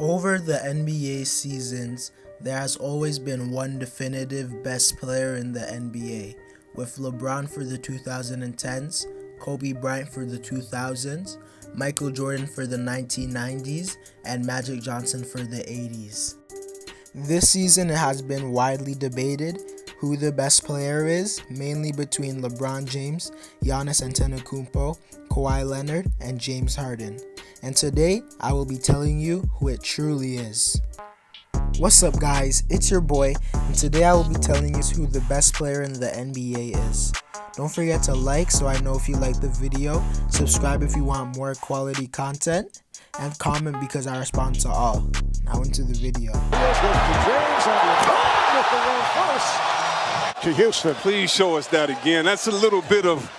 Over the NBA seasons, there has always been one definitive best player in the NBA, with LeBron for the 2010s, Kobe Bryant for the 2000s, Michael Jordan for the 1990s, and Magic Johnson for the 80s. This season it has been widely debated who the best player is, mainly between LeBron James, Giannis Antetokounmpo, Kawhi Leonard, and James Harden. And today, I will be telling you who it truly is. What's up guys, it's your boy, and today I will be telling you who the best player in the NBA is. Don't forget to like so I know if you like the video, subscribe if you want more quality content, and comment because I respond to all. Now into the video. To Houston, please show us that again. That's a little bit of...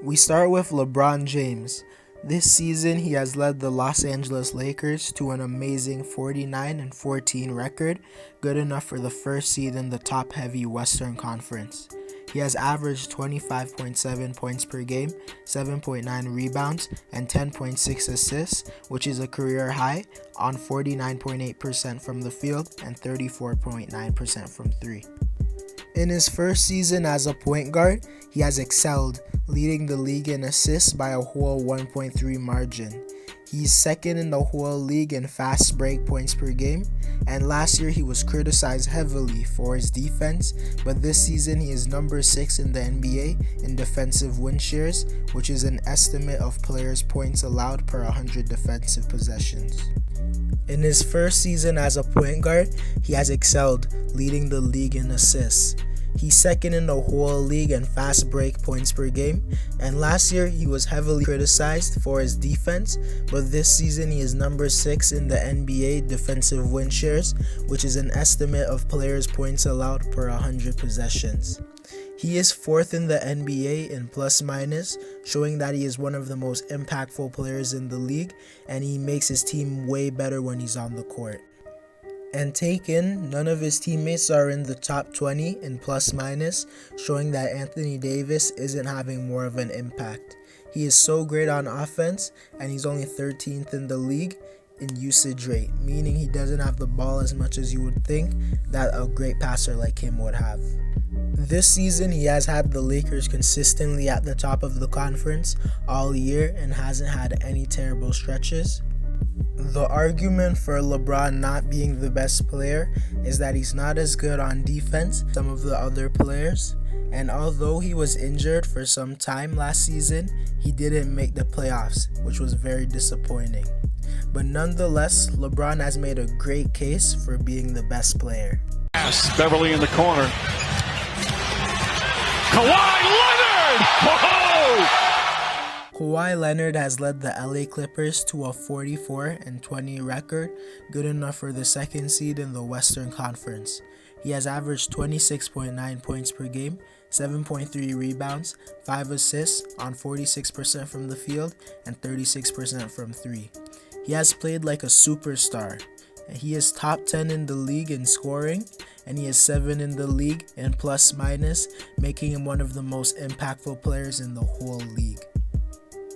We start with LeBron James. This season, he has led the Los Angeles Lakers to an amazing 49-14 record, good enough for the first seed in the top-heavy Western Conference. He has averaged 25.7 points per game, 7.9 rebounds, and 10.6 assists, which is a career high, on 49.8% from the field and 34.9% from three. In his first season as a point guard, he has excelled, leading the league in assists by a whole 1.3 margin. He's second in the whole league in fast break points per game, and last year he was criticized heavily for his defense, but this season he is number 6 in the NBA in defensive win shares, which is an estimate of players' points allowed per 100 defensive possessions. In his first season as a point guard, he has excelled, leading the league in assists. He's second in the whole league in fast break points per game, and last year he was heavily criticized for his defense, but this season he is number 6 in the NBA defensive win shares, which is an estimate of players' points allowed per 100 possessions. He is 4th in the NBA in plus minus, showing that he is one of the most impactful players in the league, and he makes his team way better when he's on the court. And take in, none of his teammates are in the top 20 in plus minus, showing that Anthony Davis isn't having more of an impact. He is so great on offense, and he's only 13th in the league in usage rate, meaning he doesn't have the ball as much as you would think that a great passer like him would have. This season, he has had the Lakers consistently at the top of the conference all year and hasn't had any terrible stretches. The argument for LeBron not being the best player is that he's not as good on defense as some of the other players, and although he was injured for some time last season, he didn't make the playoffs, which was very disappointing. But nonetheless, LeBron has made a great case for being the best player. Beverly in the corner. Kawhi Leonard! Whoa! Kawhi Leonard has led the LA Clippers to a 44-20 record, good enough for the second seed in the Western Conference. He has averaged 26.9 points per game, 7.3 rebounds, 5 assists on 46% from the field and 36% from three. He has played like a superstar. He is top 10 in the league in scoring, and he is 7 in the league in plus minus, making him one of the most impactful players in the whole league.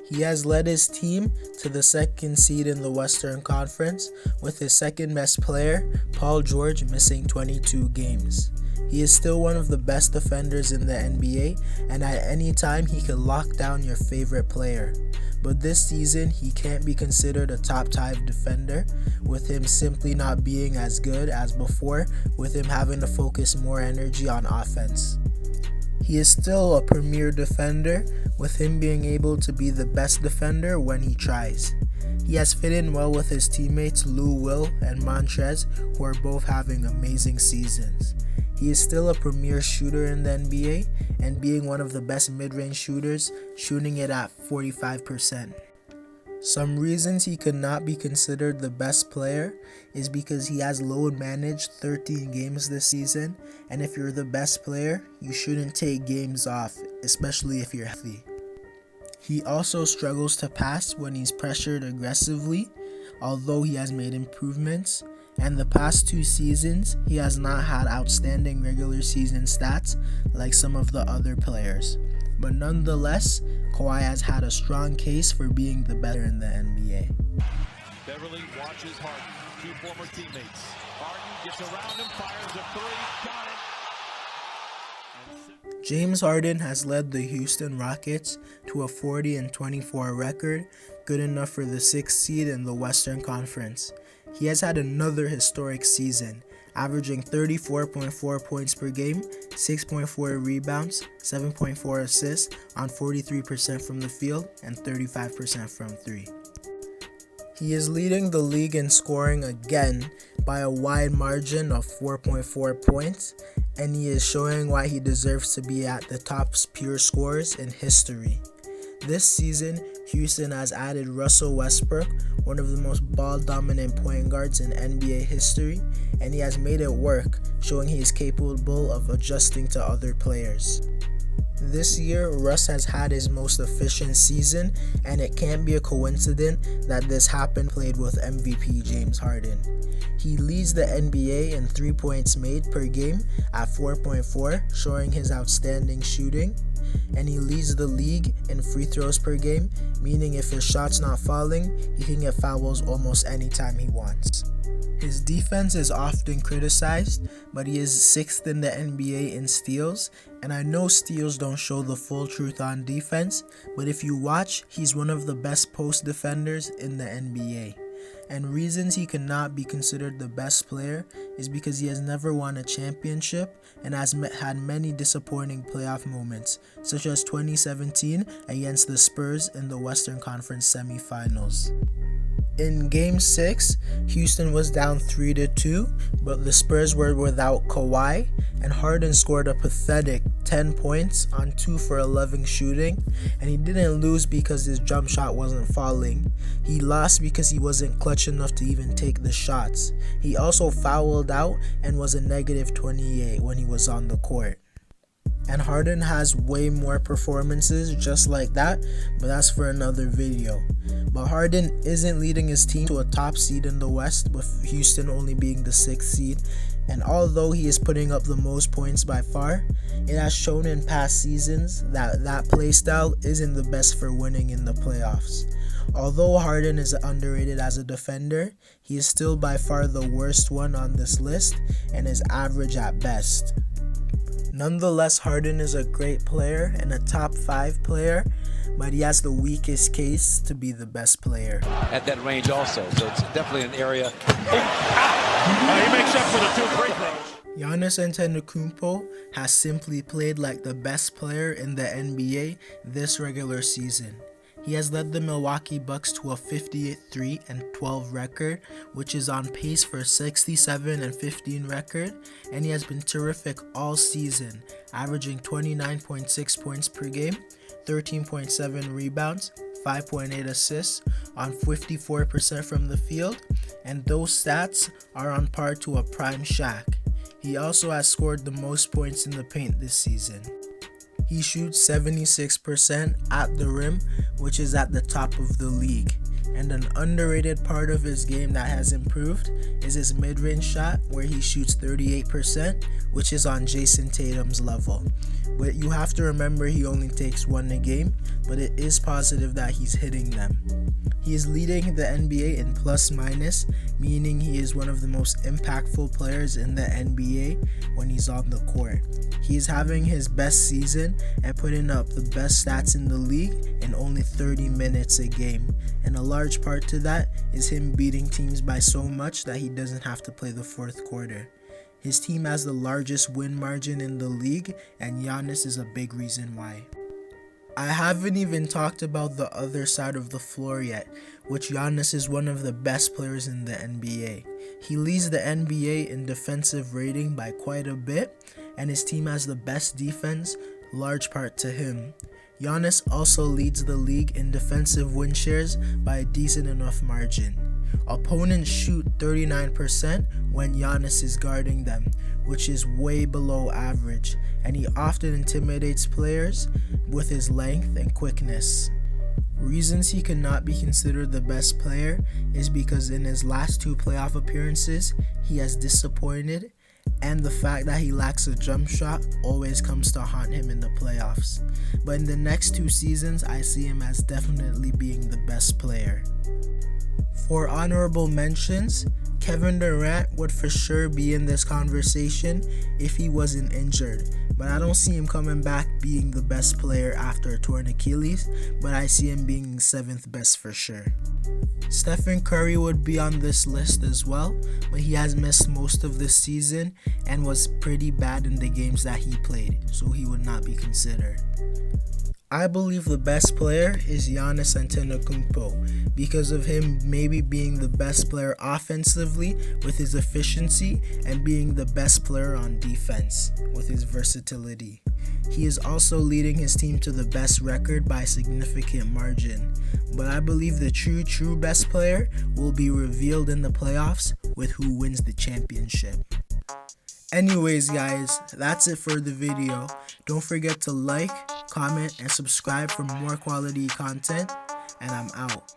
He has led his team to the second seed in the Western Conference, with his second best player, Paul George, missing 22 games. He is still one of the best defenders in the NBA, and at any time he can lock down your favorite player. But this season, he can't be considered a top 5 defender, with him simply not being as good as before, with him having to focus more energy on offense. He is still a premier defender, with him being able to be the best defender when he tries. He has fit in well with his teammates Lou Will and Montrez, who are both having amazing seasons. He is still a premier shooter in the NBA, and being one of the best mid-range shooters, shooting it at 45%. Some reasons he could not be considered the best player is because he has load managed 13 games this season, and if you're the best player, you shouldn't take games off, especially if you're healthy. He also struggles to pass when he's pressured aggressively, although he has made improvements, and the past 2 seasons, he has not had outstanding regular season stats like some of the other players. But nonetheless, Kawhi has had a strong case for being the better in the NBA. Beverly watches Harden. Two former teammates. Harden gets around him, fires a three. Got it. James Harden has led the Houston Rockets to a 40-24 record, good enough for the 6th seed in the Western Conference. He has had another historic season, averaging 34.4 points per game, 6.4 rebounds, 7.4 assists on 43% from the field and 35% from 3. He is leading the league in scoring again by a wide margin of 4.4 points, and he is showing why he deserves to be at the top pure scorers in history. This season, Houston has added Russell Westbrook, one of the most ball-dominant point guards in NBA history, and he has made it work, showing he is capable of adjusting to other players. This year, Russ has had his most efficient season, and it can't be a coincidence that this happened played with MVP James Harden. He leads the NBA in 3 points made per game at 4.4, showing his outstanding shooting, and he leads the league in free throws per game, meaning if his shot's not falling, he can get fouls almost anytime he wants. His defense is often criticized, but he is 6th in the NBA in steals, and I know steals don't show the full truth on defense, but if you watch, he's one of the best post defenders in the NBA. And reasons he cannot be considered the best player is because he has never won a championship and has had many disappointing playoff moments, such as 2017 against the Spurs in the Western Conference semifinals. In Game 6, Houston was down 3-2, but the Spurs were without Kawhi, and Harden scored a pathetic 10 points on 2 for 11 shooting, and he didn't lose because his jump shot wasn't falling. He lost because he wasn't clutch enough to even take the shots. He also fouled out and was a -28 when he was on the court. And Harden has way more performances just like that, but that's for another video. But Harden isn't leading his team to a top seed in the West, with Houston only being the 6th seed. And although he is putting up the most points by far, it has shown in past seasons that play style isn't the best for winning in the playoffs. Although Harden is underrated as a defender, he is still by far the worst one on this list and is average at best. Nonetheless, Harden is a great player and a top 5 player, but he has the weakest case to be the best player. At that range also, so it's definitely an area. He makes up for the 2 free throws. Giannis Antetokounmpo has simply played like the best player in the NBA this regular season. He has led the Milwaukee Bucks to a 53-12 record, which is on pace for a 67-15 record, and he has been terrific all season, averaging 29.6 points per game, 13.7 rebounds, 5.8 assists on 54% from the field, and those stats are on par to a prime Shaq. He also has scored the most points in the paint this season. He shoots 76% at the rim, which is at the top of the league. And an underrated part of his game that has improved is his mid-range shot, where he shoots 38%, which is on Jason Tatum's level. But you have to remember he only takes 1 a game, but it is positive that he's hitting them. He is leading the NBA in plus-minus, meaning he is one of the most impactful players in the NBA when he's on the court. He is having his best season and putting up the best stats in the league in only 30 minutes a game, and a large part to that is him beating teams by so much that he doesn't have to play the 4th quarter. His team has the largest win margin in the league, and Giannis is a big reason why. I haven't even talked about the other side of the floor yet, which Giannis is one of the best players in the NBA. He leads the NBA in defensive rating by quite a bit, and his team has the best defense, large part to him. Giannis also leads the league in defensive win shares by a decent enough margin. Opponents shoot 39% when Giannis is guarding them, which is way below average, and he often intimidates players with his length and quickness. Reasons he cannot be considered the best player is because in his last 2 playoff appearances, he has disappointed, and the fact that he lacks a jump shot always comes to haunt him in the playoffs. But in the next 2 seasons, I see him as definitely being the best player. For honorable mentions, Kevin Durant would for sure be in this conversation if he wasn't injured, but I don't see him coming back being the best player after a torn Achilles, but I see him being 7th best for sure. Stephen Curry would be on this list as well, but he has missed most of this season and was pretty bad in the games that he played, so he would not be considered. I believe the best player is Giannis Antetokounmpo because of him maybe being the best player offensively with his efficiency and being the best player on defense with his versatility. He is also leading his team to the best record by a significant margin, but I believe the true best player will be revealed in the playoffs with who wins the championship. Anyways guys, that's it for the video. Don't forget to like, comment, and subscribe for more quality content, and I'm out.